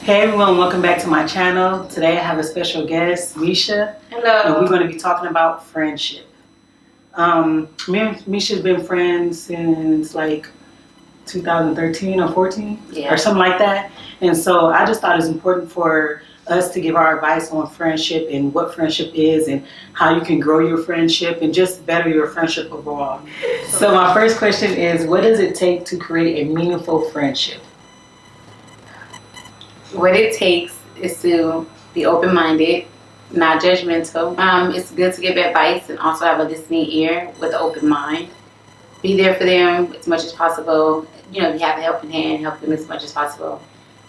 Hey everyone, welcome back to my channel. Today I have a special guest, Misha. Hello. And we're going to be talking about friendship. Me and Misha's been friends since like 2013 or 14 or something like that. And so I just thought it was important for us to give our advice on friendship and what friendship is and how you can grow your friendship and just better your friendship overall. So my first question is, what does it take to create a meaningful friendship? What it takes is to be open-minded, not judgmental. It's good to give advice and also have a listening ear with an open mind. Be there for them as much as possible. You know, if you have a helping hand, help them as much as possible.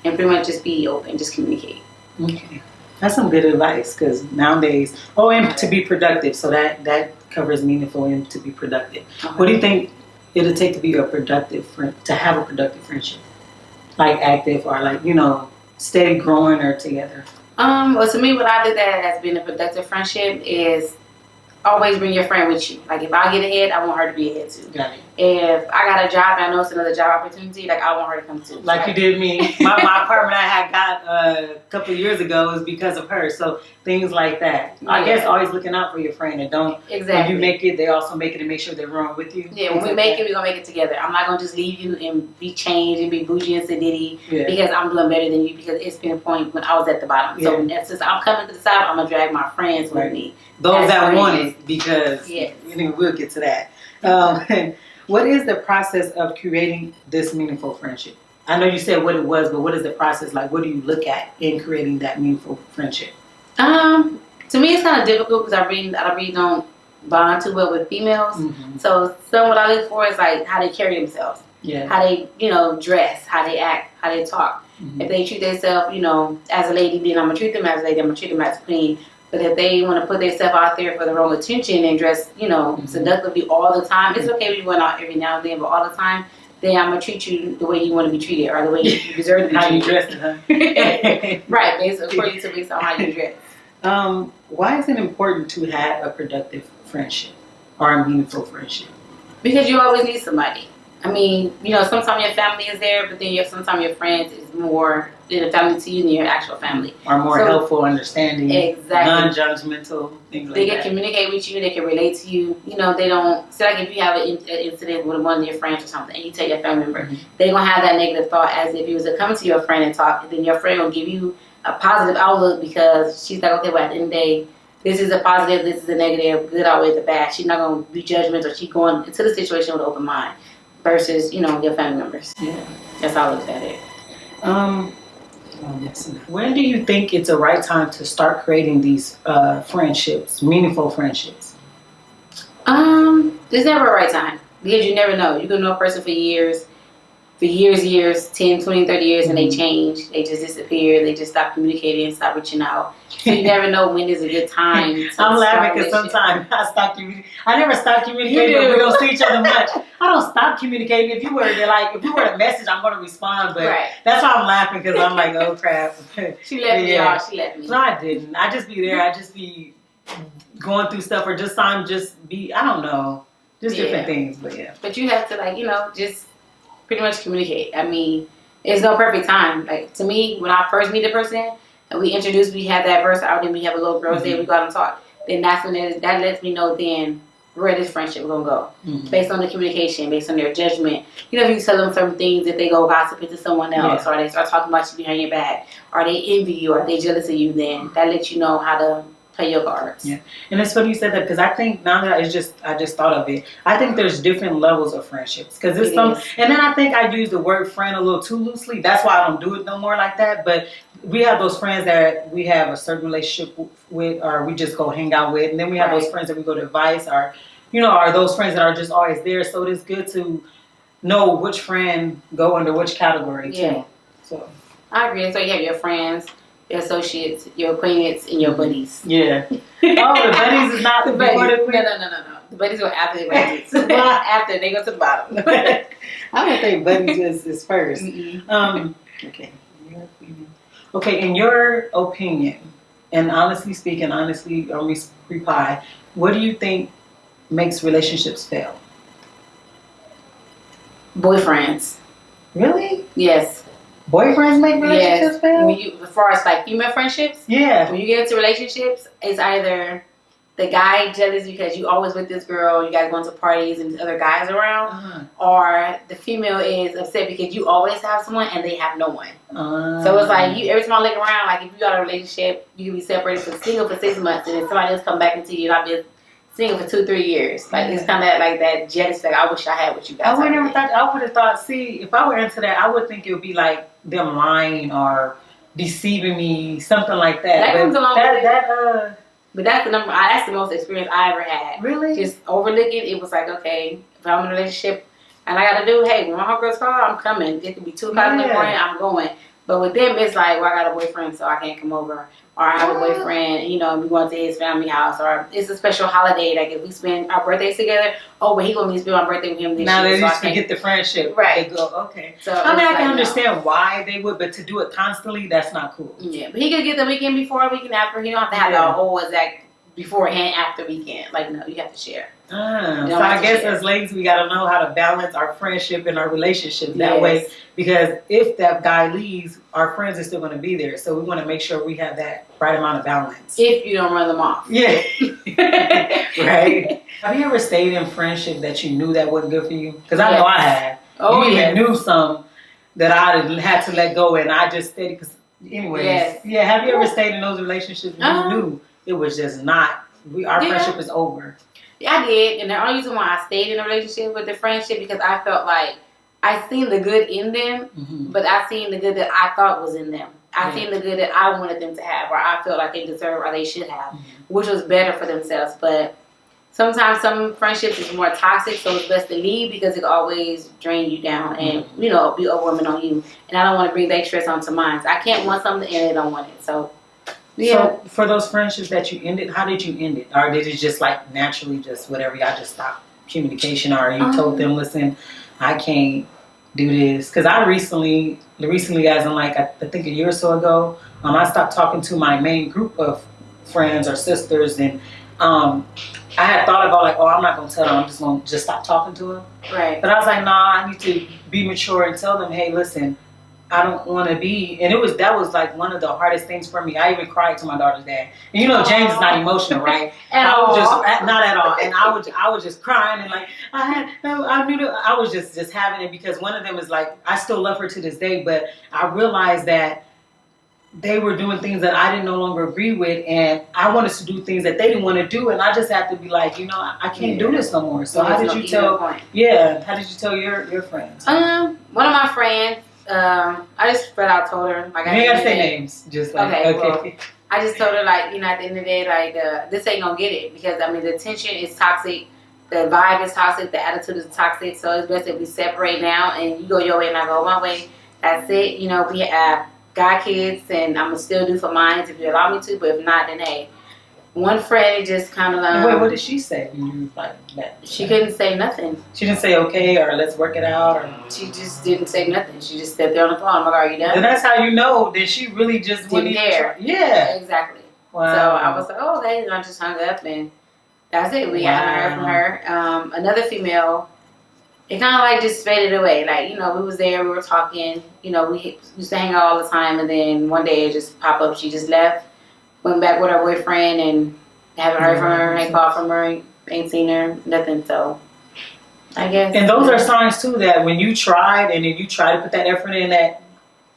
And pretty much just be open, just communicate. Okay. That's some good advice because nowadays, and to be productive. So that covers meaningful and to be productive. Okay. What do you think it'll take to be a productive friend, to have a productive friendship? Like active or like, steady growing or together? Well, to me, what I look at as being a productive friendship is always bring your friend with you. Like, if I get ahead, I want her to be ahead too. Got it. If I got a job and I know it's another job opportunity, like, I want her to come too. Like you did me. My apartment I had got a couple of years ago was because of her. So things like that. Yeah. I guess always looking out for your friend and don't. Exactly. When you make it, they also make it and make sure they're wrong with you. Yeah, when we make it, we're going to make it together. I'm not going to just leave you and be changed and be bougie and sedity because I'm doing better than you, because it's been a point when I was at the bottom. So since I'm coming to the top, I'm going to drag my friends with me. Those that want it, because we'll get to that. What is the process of creating this meaningful friendship? I know you said what it was, but what is the process like? What do you look at in creating that meaningful friendship? To me, it's kind of difficult because I really don't bond too well with females. Mm-hmm. So what I look for is like how they carry themselves, how they dress, how they act, how they talk. Mm-hmm. If they treat themselves, as a lady, then I'm gonna treat them as a lady. I'm gonna treat them as a queen. But if they want to put themselves out there for the wrong attention and dress, seductively all the time, it's okay if you went out every now and then, but all the time, then I'm going to treat you the way you want to be treated or the way you deserve to be treated. How you dress, huh? Right, based on how you dress. Why is it important to have a productive friendship or a meaningful friendship? Because you always need somebody. I mean, sometimes your family is there, but then sometimes your friends is more than a family to you than your actual family. Or more helpful, understanding, exactly, non-judgmental, things like that. They can communicate with you, they can relate to you. They don't, so like if you have an incident with one of your friends or something and you tell your family member, they're going to have that negative thought as if you was to come to your friend and talk, and then your friend will give you a positive outlook because she's like, okay, well, at the end of the day, this is a positive, this is a negative, good outweighs the bad. She's not going to be judgmental. She's going into the situation with an open mind versus, your family members. Yeah. That's how I look at it. When do you think it's the right time to start creating these friendships, meaningful friendships? There's never a right time because you never know. You can know a person for years, 10, 20, 30 years, and they change. They just disappear. They just stop communicating, stop reaching out. So you never know when is a good time. I'm laughing because sometimes I never stop communicating, but we don't see each other much. I don't stop communicating. If you were to message, I'm going to respond. But that's why I'm laughing, because I'm like, oh crap. She left me, y'all. She left me. No, I didn't. I just be there. I just be going through stuff, or I don't know, just different things. But yeah. But you have to just pretty much communicate. I mean, it's no perfect time. Like, to me, when I first meet a person and we introduce, we have that verse out, and we have a little girls day, we go out and talk, then that's when that lets me know then where this friendship is going to go. Based on the communication, based on their judgment. If you tell them certain things, if they go gossiping to someone else, or they start talking about you behind your back, or they envy you, or they jealous of you, then that lets you know how to play your cards. Yeah, and it's funny you said that, because I think now that I just thought of it, I think there's different levels of friendships, because it's and then I think I use the word friend a little too loosely. That's why I don't do it no more like that. But we have those friends that we have a certain relationship with, or we just go hang out with, and then we have those friends that we go to advice, or are those friends that are just always there. So it is good to know which friend go under which category too. Yeah. So I agree. So you have your friends, your associates, your acquaintances, and your buddies. Yeah. Oh, the buddies is not the before the No. The buddies go after the acquaintances. After they go to the bottom. I don't think buddies is first. Okay. Okay, in your opinion, and honestly speaking, reply, what do you think makes relationships fail? Boyfriends. Really? Yes. Boyfriends make relationships fail? As far as like female friendships, yeah. When you get into relationships, it's either the guy jealous because you always with this girl, you guys going to parties and other guys around, or the female is upset because you always have someone and they have no one. So it's like every time I look around, like if you got a relationship, you can be separated for single for 6 months, and then somebody else come back into you, and I've been single for 2-3 years. Like it's kind of like that jealous. Like I wish I had what you guys. I would have thought. See, if I were into that, I would think it would be like them lying or deceiving me, something like that. That comes along with it. But that's the number. That's the most experience I ever had. Really? Just overlooking. It was like, okay, if I'm in a relationship and I got to do, hey, when my homegirls call, I'm coming. It could be 2 o'clock in the morning, I'm going. But with them, it's like, well, I got a boyfriend, so I can't come over. Or I have a boyfriend, you know, we going to his family house. Or it's a special holiday. Like if we spend our birthdays together, oh, but he going to spend my birthday with him this year. Now they just forget the friendship. Right. They go, okay. So I mean, I can understand why they would, but to do it constantly, that's not cool. Yeah, but he could get the weekend before, weekend after. He don't have to have the whole exact beforehand, after weekend. Like, no, you have to share. So I guess as ladies, we got to know how to balance our friendship and our relationship that way. Because if that guy leaves, our friends are still going to be there. So we want to make sure we have that right amount of balance. If you don't run them off. Yeah. Right. Have you ever stayed in friendship that you knew that wasn't good for you? Because I know I have. Oh, you even knew some that I had to let go, and I just stayed. Because anyways, yeah. Have you ever stayed in those relationships where you knew it was just not? Our friendship is over. Yeah, I did, and the only reason why I stayed in a relationship with the friendship because I felt like I seen the good in them, but I seen the good that I thought was in them. I seen the good that I wanted them to have, or I felt like they deserve, or they should have, which was better for themselves. But sometimes some friendships is more toxic, so it's best to leave because it can always drain you down and be overwhelming on you. And I don't want to bring that stress onto mine. So I can't want something and they don't want it. So. Yeah. So for those friendships that you ended, how did you end it? Or did it just like naturally just whatever, y'all just stopped communication, or you told them, listen, I can't do this? Because I recently as in like I think a year or so ago, I stopped talking to my main group of friends or sisters, and I had thought about like, oh, I'm not gonna tell them, I'm just gonna stop talking to them. Right. But I was like, nah, I need to be mature and tell them, hey, listen, I don't want to be, and that was like one of the hardest things for me. I even cried to my daughter's dad, and you know James is not emotional, right? At all. Not at all, and I was just crying and like I was just having it because one of them is like I still love her to this day, but I realized that they were doing things that I didn't no longer agree with, and I wanted to do things that they didn't want to do, and I just had to be like, I can't do this no more. So how did you tell? How did you tell your friends? One of my friends. I just flat out told her like you ain't gotta say names, just like okay. Well, I just told her like at the end of the day like this ain't gonna get it because I mean the tension is toxic, the vibe is toxic, the attitude is toxic. So it's best if we separate now and you go your way and I go my way. That's it. We have got kids and I'm gonna still do for mine if you allow me to, but if not, then hey. One friend just kind of like. Wait, what did she say? She couldn't say nothing. She didn't say okay or let's work it out or. She just didn't say nothing. She just sat there on the phone. I'm like, are you done? Then that's how you know that she really just didn't care. Yeah, exactly. Wow. So I was like, oh, okay, and I just hung up and that's it. We haven't heard from her. Another female. It kind of like just faded away. Like we was there, we were talking. We used to hang out all the time, and then one day it just popped up. She just left. Went back with her boyfriend and haven't heard from her, ain't called from her, ain't seen her, nothing. So I guess. And those are signs too that when you tried and if you try to put that effort in, that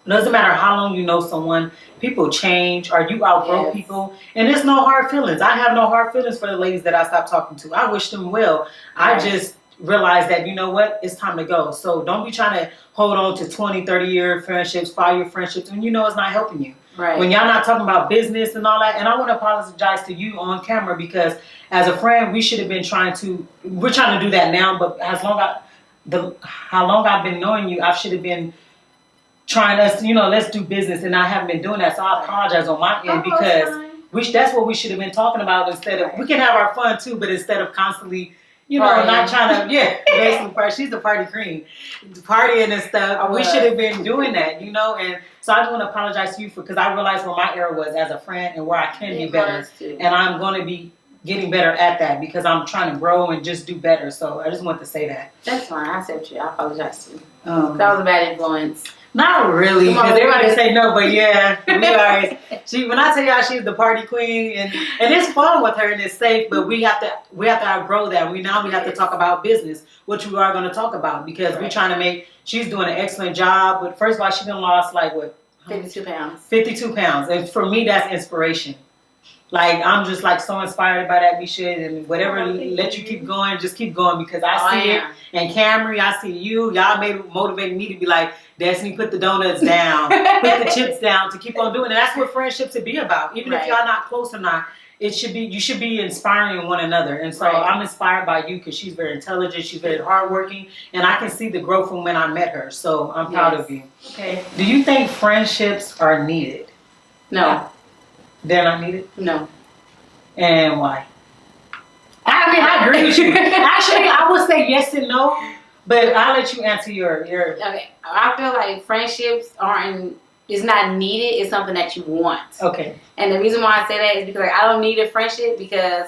doesn't matter how long you know someone, people change or you outgrow people. And there's no hard feelings. I have no hard feelings for the ladies that I stopped talking to. I wish them well. I just realized that, it's time to go. So don't be trying to hold on to 20, 30-year friendships, 5-year friendships when it's not helping you. Right. When y'all not talking about business and all that. And I want to apologize to you on camera because as a friend, we should have been we're trying to do that now, but how long I've been knowing you, I should have been trying us, let's do business, and I haven't been doing that. So I apologize on my end because that's what we should have been talking about instead of, we can have our fun too, but instead of constantly not trying to, basically, she's the party queen, partying and stuff. We should have been doing that, and so I just want to apologize to you because I realized where my error was as a friend and where I can be better. And I'm going to be getting better at that because I'm trying to grow and just do better. So I just want to say that. That's fine. I accept you. I apologize to you. That was a bad influence. Not really, because everybody say no, but yeah, we are. When I tell y'all she's the party queen, and it's fun with her and it's safe, but we have to outgrow that. We have to talk about business, which we are going to talk about because we're trying to make. She's doing an excellent job, but first of all, she done lost like what 52 pounds. 52 pounds, and for me, that's inspiration. Like, I'm just like so inspired by that. We should, and whatever let you keep going, just keep going because I see it. And Camry, I see you. Y'all motivated me to be like, Destiny, put the donuts down, put the chips down to keep on doing it. That's what friendship should be about. Even if y'all not close or not, you should be inspiring one another. And so I'm inspired by you because she's very intelligent, she's very hardworking, and I can see the growth from when I met her. So I'm proud of you. Okay. Do you think friendships are needed? No. They're not needed? No. And why? I mean, I agree with you. Actually, I would say yes and no, but I'll let you answer your. Okay. I feel like friendships is not needed. It's something that you want. Okay. And the reason why I say that is because like, I don't need a friendship because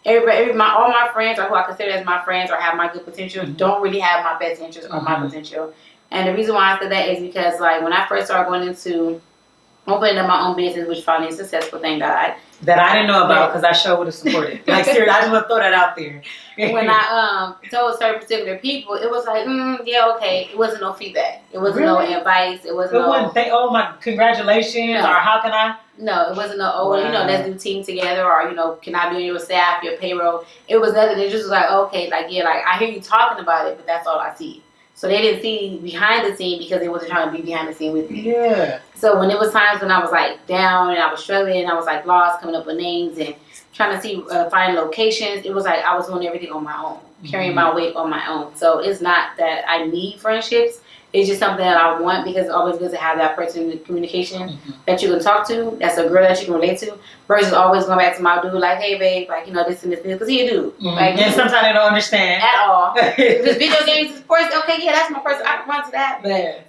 all my friends or who I consider as my friends or have my good potential don't really have my best interest or my potential. And the reason why I say that is because like when I first started going into opening up my own business, which finally successful, thank God. That I didn't know about because I sure would have supported. Like seriously, I just want to throw that out there. When I told certain particular people, it was like, yeah, okay. It wasn't no feedback. It wasn't no advice. It wasn't oh my, congratulations, or how can I? No, it wasn't no, let's do team together, or, can I be on your staff, your payroll? It was nothing. It just was like, okay, like, yeah, like, I hear you talking about it, but that's all I see. So they didn't see behind the scene because they wasn't trying to be behind the scene with me. Yeah. So when it was times when I was like down and I was struggling, I was like lost, coming up with names and trying to see, find locations, it was like I was doing everything on my own, carrying my weight on my own. So it's not that I need friendships. It's just something that I want because it's always good to have that person in communication that you can talk to, that's a girl that you can relate to, versus always going back to my dude like, hey babe, like, this and this, because he a dude. Like, and sometimes they don't understand. At all. If it's video games, sports, okay, yeah, that's my person, I can run to that.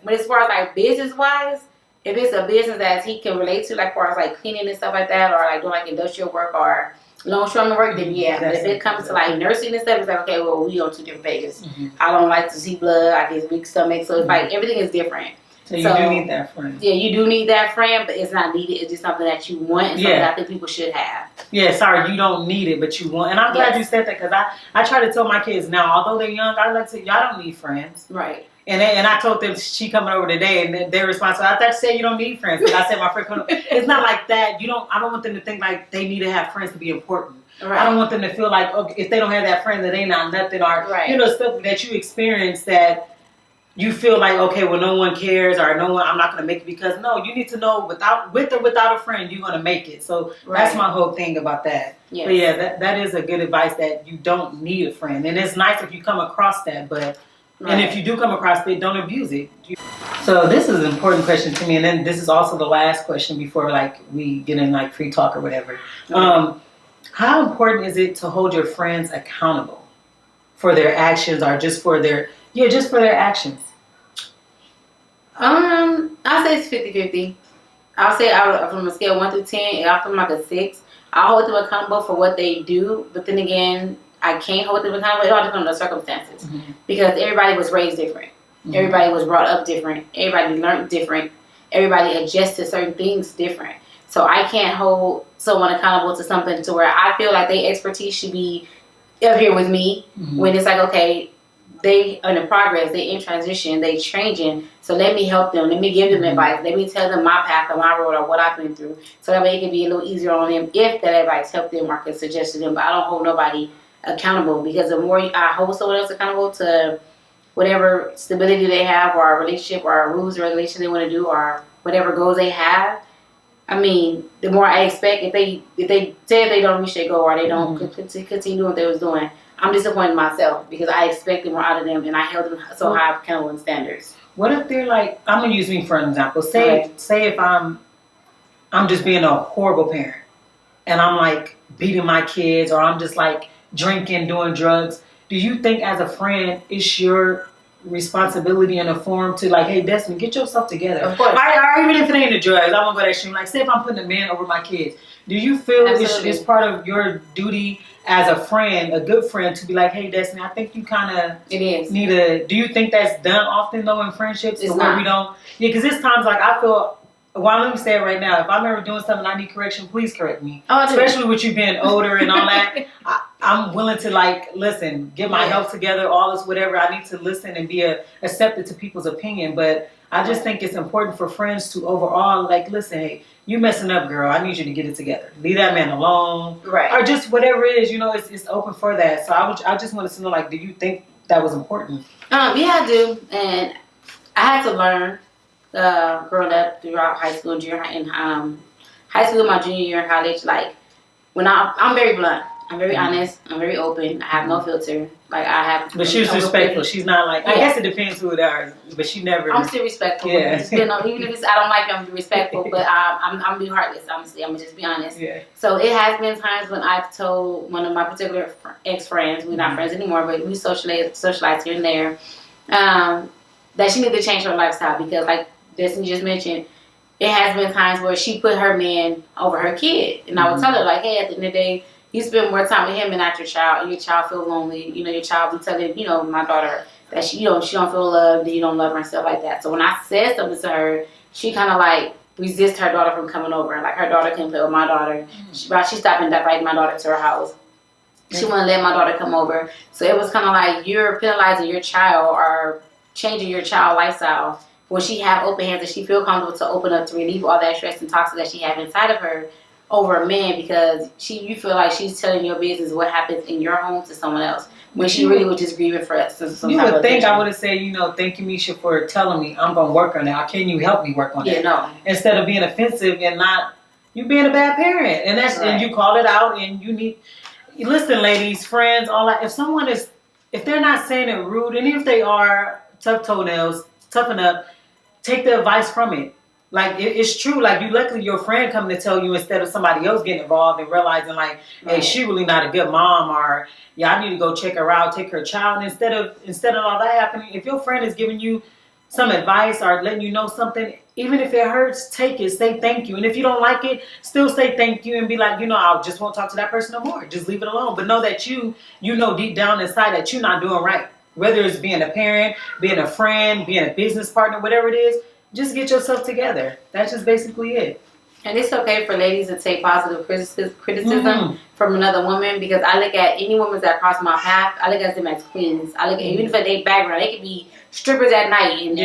But as far as like business-wise, if it's a business that he can relate to, like as far as like cleaning and stuff like that, or like doing like industrial work or longshoreman work, then yeah. But if it comes to like nursing and stuff, it's like, okay, well, we on two different pages. I don't like to see blood. I get weak stomach. So it's like everything is different. So you do need that friend. Yeah, you do need that friend, but it's not needed. It's just something that you want and something I think people should have. Yeah, sorry, you don't need it, but you want. And I'm glad you said that because I try to tell my kids now, although they're young, I like to say, y'all don't need friends. Right. And I told them she coming over today, and their response was, I thought you said you don't need friends. But I said my friend coming over. It's not like that. I don't want them to think like they need to have friends to be important. Right. I don't want them to feel like, okay, if they don't have that friend, that they not nothing, or stuff that you experience that you feel like, okay, well, no one cares, or no one, I'm not going to make it, because no, you need to know with or without a friend, you're going to make it. So that's my whole thing about that. Yes. But yeah, that is a good advice that you don't need a friend, and it's nice if you come across that, but. And if you do come across it, don't abuse it. So this is an important question to me, and then this is also the last question before like we get in like free talk or whatever. How important is it to hold your friends accountable for their actions, or just for their actions? I'll say it's 50-50. I'll say from a scale of 1 through 10, I'll put them like a 6. I'll hold them accountable for what they do, but then again, I can't hold them accountable. It all depends on the circumstances because everybody was raised different. Everybody was brought up different. Everybody learned different. Everybody adjusts to certain things different. So I can't hold someone accountable to something to where I feel like their expertise should be up here with me when it's like, okay, they are in progress, they in transition, they changing. So let me help them. Let me give them advice. Let me tell them my path or my road or what I've been through. So that way it can be a little easier on them if that advice helped them or can suggest to them. But I don't hold nobody accountable because the more I hold someone else accountable to whatever stability they have or a relationship or rules or regulations they want to do or whatever goals they have, I mean, the more I expect if they say they don't reach their goal or they don't continue doing what they was doing, I'm disappointed in myself because I expected more out of them and I held them so high accountable in standards. What if they're like, I'm gonna use me for an example. Say if I'm just being a horrible parent and I'm like beating my kids or I'm just like drinking, doing drugs. Do you think as a friend it's your responsibility and a form to like, hey, Destiny, get yourself together. Of course. Or even if it ain't the drugs, I'm gonna go that extreme. Like, say if I'm putting a man over my kids, do you feel it's part of your duty as a friend, a good friend, to be like, hey, Destiny, I think you kind of need to. Do you think that's done often though in friendships? It's where not. we don't. Yeah, because there's times like I feel. Well, let me say it right now. If I'm ever doing something I need correction, please correct me. Oh, especially with you being older and all that. I'm willing to like listen, get my health together, all this, whatever. I need to listen and be accepted to people's opinion. But I just think it's important for friends to overall like, listen, hey, you messing up, girl. I need you to get it together. Leave that man alone, right? Or just whatever it is. You know, it's open for that. So I just wanted to know, like, do you think that was important? Yeah, I do, and I had to learn. Growing up throughout high school and junior high, in high school, my junior year in college, like when I'm very blunt, I'm very honest, I'm very open, I have no filter. Like I have. But she's respectful. She's not like. I guess it depends who they are, but she never. I'm still respectful. Yeah. Even if I don't like you, I'm be respectful. But I'm be heartless. Honestly, I'm gonna just be honest. Yeah. So it has been times when I've told one of my particular ex-friends, we're not friends anymore, but we socialize here and there, that she needed to change her lifestyle because like. Destiny just mentioned, it has been times where she put her man over her kid. And I would tell her, like, hey, at the end of the day, you spend more time with him and not your child. And your child feel lonely. You know, your child be telling, you know, my daughter that she don't feel loved, that you don't love her and stuff like that. So when I said something to her, she kind of like resist her daughter from coming over. Like her daughter couldn't play with my daughter. She stopped inviting my daughter to her house. She wouldn't let my daughter come over. So it was kind of like you're penalizing your child or changing your child lifestyle. When she have open hands and she feel comfortable to open up to relieve all that stress and toxins that she have inside of her over a man because you feel like she's telling your business what happens in your home to someone else when she really was just grieving for some you type would of think attention. I would have said, you know, thank you, Misha, for telling me I'm gonna work on that. Can you help me work on that? No. Instead of being offensive and not you being a bad parent, and that's and you call it out, and you need listen, ladies, friends, all that. If they're not saying it rude, and if they are tough toenails, toughen up. Take the advice from it. Like, it's true. Like, you luckily your friend coming to tell you instead of somebody else getting involved and realizing, like, hey, she really not a good mom, or, yeah, I need to go check her out, take her child. And instead of all that happening, if your friend is giving you some advice or letting you know something, even if it hurts, take it. Say thank you. And if you don't like it, still say thank you and be like, you know, I just won't talk to that person no more. Just leave it alone. But know that you know deep down inside that you're not doing right. Whether it's being a parent, being a friend, being a business partner, whatever it is, just get yourself together. That's just basically it. And it's okay for ladies to take positive criticism from another woman because I look at any women that cross my path, I look at them as queens. I look at even if they background, they could be strippers at night and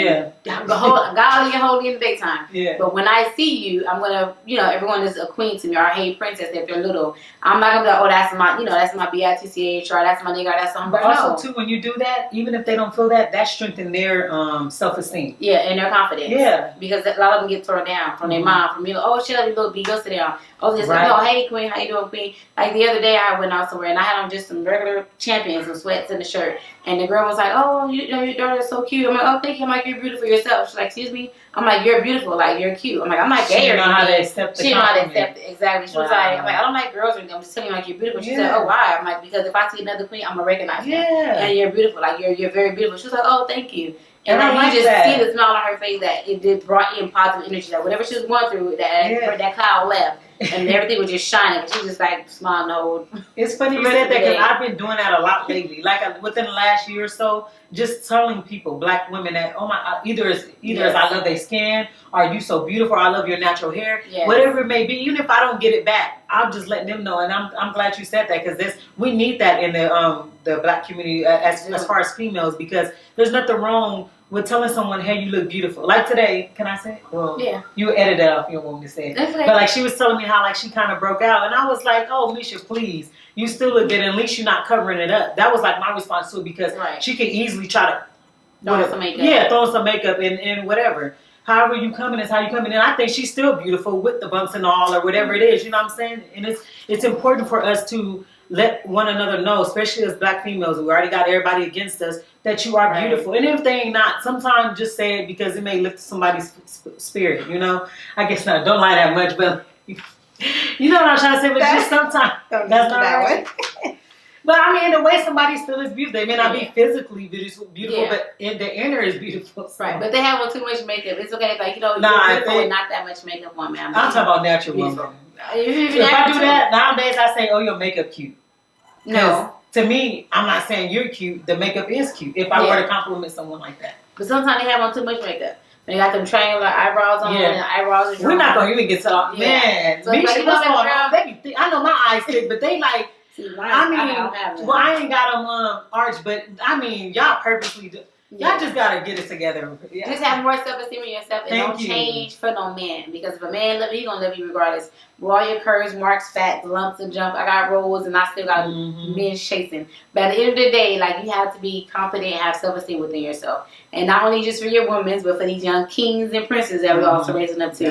godly and holy in the daytime. Yeah. But when I see you, I'm gonna, you know, everyone is a queen to me, or hey princess if they're little. I'm not gonna be like, oh, that's my BITCH, or that's my nigga, or that's something. But also too, when you do that, even if they don't feel that strengthens their self-esteem. Yeah, and their confidence. Yeah. Because a lot of them get thrown down from their mom, from oh shut up, you little B, go sit down. Oh, just like, oh hey queen, how you doing, queen? Like the other day I went out somewhere and I had on just some regular champions, some sweats and a shirt, and the girl was like, oh, you know your daughter is so cute. I'm like, oh thank you. I'm like, you're beautiful yourself. She's like, excuse me. I'm like, you're beautiful. Like you're cute. I'm like, I'm not gay or anything. She didn't know how to accept it. Exactly. She was like, I don't like girls or anything. I'm just telling you, like you're beautiful. She said, oh why? I'm like, because if I see another queen, I'm gonna recognize you. And you're beautiful. Like you're very beautiful. She was like, oh thank you. And like, you just see the smile on her face that it did brought in positive energy. That whatever she was going through, that cloud left. And everything was just shining. But she was just like smiling the whole. It's funny you said that because I've been doing that a lot lately. Like within the last year or so, just telling people, black women, that oh my, either as I love their skin, or you so beautiful, or I love your natural hair, whatever it may be. Even if I don't get it back, I'll just let them know. And I'm glad you said that because we need that in the black community as far as females, because there's nothing wrong with telling someone, hey, you look beautiful. Like today, can I say it? Well, you edit that off, you don't want me to say it. But like she was telling me how like she kind of broke out. And I was like, oh, Misha, please. You still look good. At least you're not covering it up. That was like my response to it because she could easily try to throw some makeup. Yeah, throw some makeup and whatever. However you coming is how you coming. And I think she's still beautiful with the bumps and all or whatever it is. You know what I'm saying? And it's important for us to let one another know, especially as black females, we already got everybody against us, that you are beautiful. And if they ain't not, sometimes just say it because it may lift somebody's spirit, you know? I guess not, don't lie that much, but you know what I'm trying to say, but just sometimes. That's not right. But I mean, in the way somebody still is beautiful. They may not be physically beautiful, Yeah. but in the inner is beautiful. So. Right, but they have on too much makeup. It's okay. Like, you're beautiful with not that much makeup on, man. I'm talking about natural woman. If I do that, nowadays I say, oh, your makeup cute. No. To me, I'm not saying you're cute. The makeup is cute. If I were to compliment someone like that. But sometimes they have on too much makeup. They got them triangular eyebrows on, and the eyebrows are drawn. We're not going to even get to that. Man, so what's going on? I know my eyes thick, but they like, I ain't got them arched, but I mean, y'all purposely do. Y'all just gotta get it together. Yeah. Just have more self-esteem in yourself and don't change for no man. Because if a man love you, he gonna love you regardless. With all your curves, marks, fat, lumps, and jump, I got rolls and I still got men chasing. But at the end of the day, like, you have to be confident and have self-esteem within yourself. And not only just for your women, but for these young kings and princes that we're also raising up to. I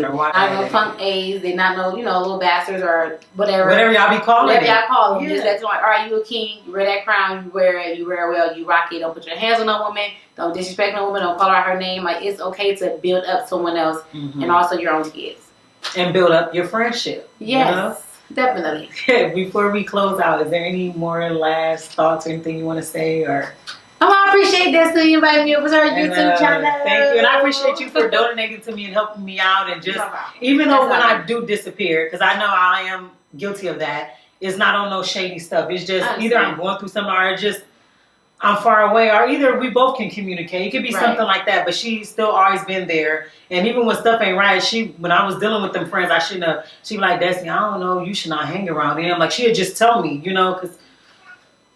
know punk A's, they not know, little bastards or whatever. Whatever y'all be calling Whatever y'all call them. Yeah. Just that's like, all right, you a king, you wear that crown, you wear it, you wear it well, you rock it. Don't put your hands on no woman. Don't disrespect no woman. Don't call her her name. Like, it's okay to build up someone else and also your own kids. And build up your friendship. Yes, definitely. Before we close out, is there any more last thoughts or anything you want to say? Or I appreciate Destiny inviting me over to her YouTube channel. Thank you. And I appreciate you for donating to me and helping me out. And just, even though when I do disappear, because I know I am guilty of that, it's not on no shady stuff. It's just either I'm going through something or just I'm far away, or either we both can communicate. It could be something like that, but she's still always been there. And even when stuff ain't right, when I was dealing with them friends, I shouldn't have. She be like, Destiny, I don't know, you should not hang around them. Like, she'd just tell me, because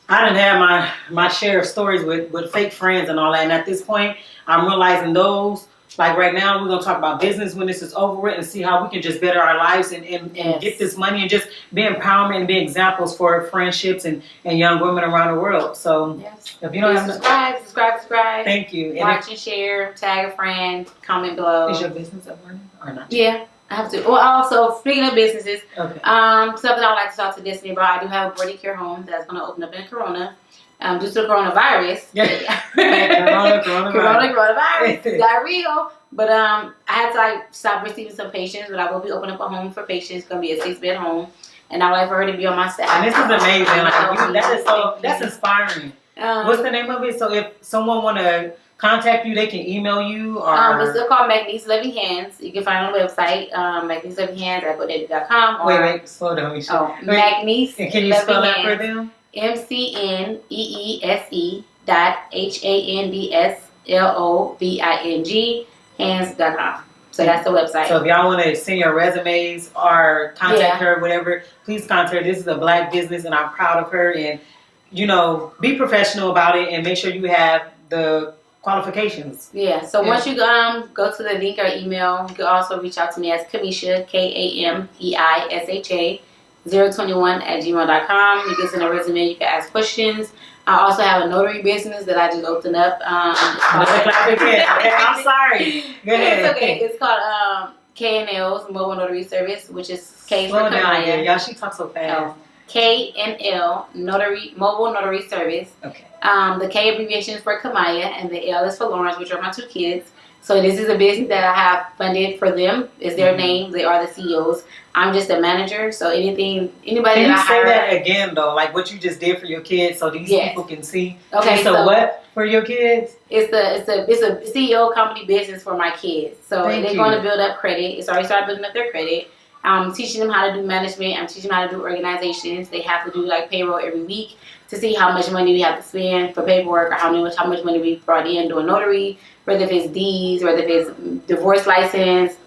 I didn't have my share of stories with fake friends and all that. And at this point, I'm realizing those. Like right now, we're going to talk about business when this is over with and see how we can just better our lives and get this money and just be empowerment and be examples for friendships and young women around the world. So if you don't have subscribe. Thank you. Watch and share, tag a friend, comment below. Is your business up running or not? Yeah, I have to. Well, also, speaking of businesses, something I would like to talk to Destiny about. I do have a Brody Care Home that's going to open up in Corona. Due to the coronavirus. Coronavirus. It got real. But I had to stop receiving some patients, but I will be opening up a home for patients. It's gonna be a 6-bed home. And I would like for her to be on my staff. And this is amazing. That's inspiring. What's the name of it? So if someone wanna contact you, they can email you or it's still called McNeese Loving Hands. You can find it on the website, McNeese Loving Hands at GoDaddy.com. Wait, slow down. McNeese. And can you spell that for them? McNeese.HANDSLOVING hands.com. So that's the website. So if y'all want to send your resumes or contact her, whatever, please contact her. This is a Black business and I'm proud of her. And, be professional about it and make sure you have the qualifications. Yeah. So once you go to the link or email, you can also reach out to me as Kameisha, KAMEISHA. 021@gmail.com. You can send a resume. You can ask questions. I also have a notary business that I just opened up. I'm sorry. Go ahead. It's okay. It's called K&L's Mobile Notary Service, which is K for Kamaya. Y'all, she talks so fast. K&L Mobile Notary Service. Okay. The K abbreviation is for Kamaya, and the L is for Lawrence, which are my 2 kids. So this is a business that I have funded for them. It's their name. They are the CEOs. I'm just a manager. So anybody can that I hire. Can you say that again though? Like what you just did for your kids, so these people can see. Okay. So what for your kids? It's a CEO company business for my kids. So they're going to build up credit. It's already started building up their credit. I'm teaching them how to do management. I'm teaching them how to do organizations. They have to do payroll every week to see how much money we have to spend for paperwork or how much money we brought in doing notary, whether if it's deeds, whether if it's divorce license,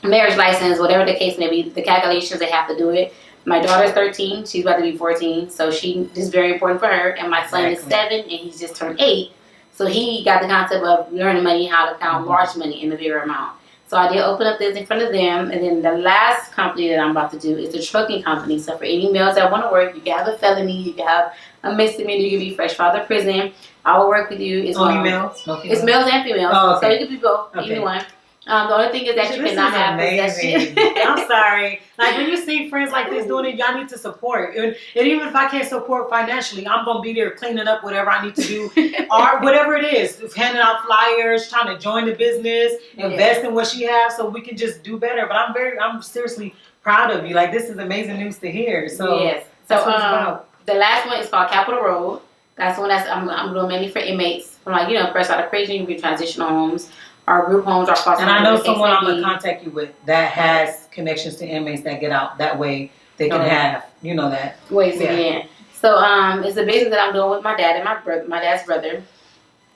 marriage license, whatever the case may be, the calculations, they have to do it. My daughter's 13. She's about to be 14. So this is very important for her. And my son is 7 and he's just turned 8. So he got the concept of learning money, how to count large money in a bigger amount. So I did open up this in front of them. And then the last company that I'm about to do is a trucking company. So for any males that want to work, you can have a felony, you can have a misdemeanor, you can be fresh out of prison. I will work with you. It's only males? No females? It's males and females. Oh, okay. So you can be both, either one. The only thing is that you cannot have possession. I'm sorry. When you see friends like this doing it, y'all need to support. And even if I can't support financially, I'm going to be there cleaning up whatever I need to do. Or whatever it is. Handing out flyers, trying to join the business, invest in what she has so we can just do better. But I'm seriously proud of you. This is amazing news to hear. So yes. that's what it's about. The last one is called Capital Road. That's the one I'm doing mainly for inmates from like, fresh out of prison, you be transitional homes, our group homes, our foster. And I know someone I'm gonna contact you with that has connections to inmates that get out that way. They can have, that. Ways again. So it's a business that I'm doing with my dad and my dad's brother.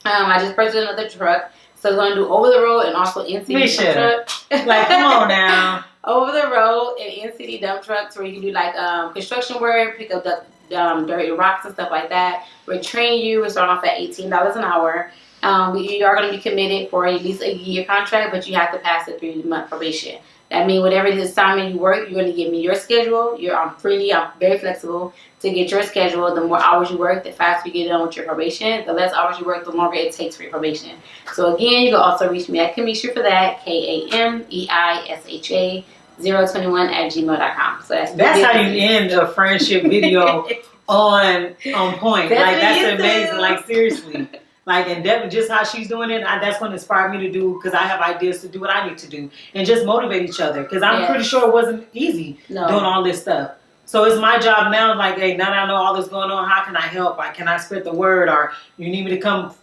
I just purchased another truck. So we're gonna do over the road and also in city dump truck. Like, come on now. Over the road and in city dump trucks where you can do like construction work, pick up the dirty rocks and stuff like that. We'll train you. We start off at $18 an hour. You are going to be committed for at least a year contract, but you have to pass the 3-month probation. That means whatever the assignment you work, you're going to give me your schedule. I'm very flexible to get your schedule. The more hours you work, the faster you get done with your probation. The less hours you work, the longer it takes for your probation. So again, you can also reach me at Kamisha for that, KAMEISHA 021@gmail.com. So that's how you end a friendship video on point. That's amazing. Like, seriously. Like, and Devin, just how she's doing it, that's what inspired me to do, because I have ideas to do what I need to do and just motivate each other, because I'm pretty sure it wasn't easy doing all this stuff. So it's my job now, like, hey, now that I know all this going on, how can I help? Like, can I spread the word? Or you need me to come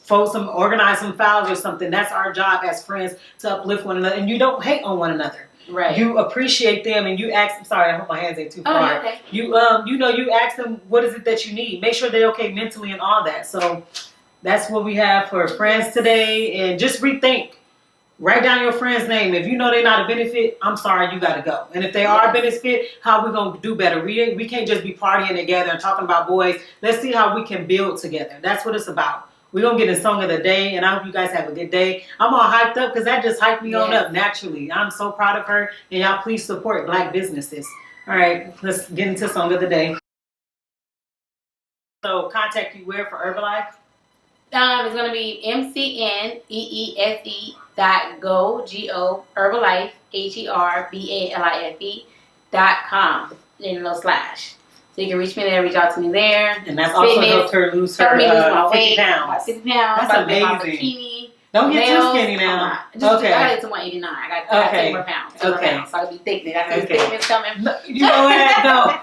organize some files or something? That's our job as friends, to uplift one another. And you don't hate on one another. Right. You appreciate them, and you ask them. Sorry, I hope my hands ain't too far. Okay. You you ask them, what is it that you need? Make sure they're okay mentally and all that. So that's what we have for friends today. And just rethink. Write down your friend's name. If you know they're not a benefit, I'm sorry, you got to go. And if they are a benefit, how are we going to do better? We can't just be partying together and talking about boys. Let's see how we can build together. That's what it's about. We're going to get a song of the day, and I hope you guys have a good day. I'm all hyped up because that just hyped me on up naturally. I'm so proud of her, and y'all please support Black businesses. All right, let's get into song of the day. So contact you where for Herbalife? It's going to be MCNEESE.go, G-O, Herbalife, HERBALIFE.com, in a little slash. So you can reach me there, reach out to me there. And that's also helped her lose her 50 pounds. About 50 pounds. That's amazing. Don't get too skinny now. Okay. I got it to 189. I got 10 more pounds. Okay. So I can be thickness. I can be thickness coming. You know what? No.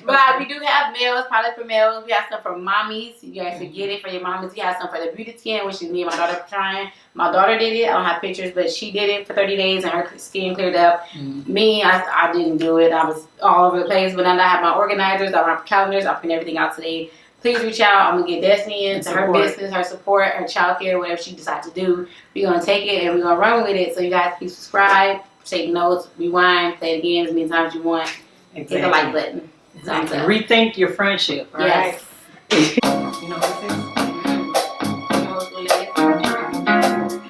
But we do have males, products for males. We have some for mommies. You guys can get it for your mommies. We have some for the beauty skin, which is me and my daughter trying. My daughter did it. I don't have pictures, but she did it for 30 days and her skin cleared up. Me, I didn't do it. I was all over the place. But now that I have my organizers, I have my calendars, I'll print everything out today. Please reach out. I'm going to get Destiny into her business, her support, her childcare, whatever she decides to do. We're going to take it and we're going to run with it. So you guys please subscribe, take notes, rewind, play it again as many times as you want. Hit the like button. Exactly. Rethink your friendship. All right? Yes. You know what this is?